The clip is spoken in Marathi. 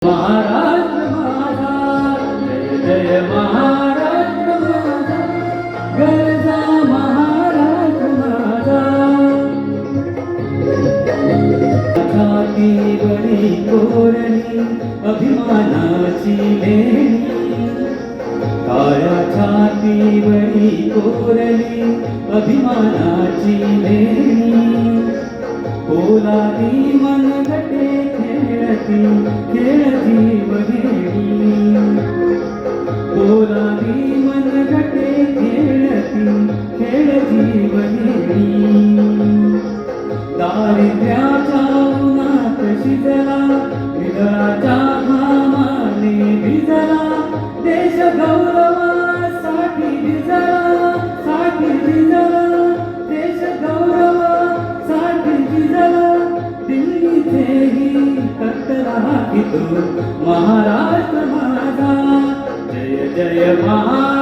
महाराष्ट्र माझा, जय जय महाराष्ट्र माझा, गरजा महाराष्ट्र माझा. छातीवरी कोरणी अभिमानाची लेणी, काळ्या छातीवरी कोरणी अभिमानाची लेणी. पोलादी मनगटे खेळती खेळती बघेणी, पोलादी मनगटे खेळती खेळती बघेणी. दारिद्र्याच्या उन्हात शिजला, विदळाच्या घामाने भिजला, देश गौरवासाठी भिजला, साठी भिजला, देश गौरवासाठी भिजला. दिल्लीचेही कटला की तो महाराष्ट्र माझा, जय जय महाराष्ट्र.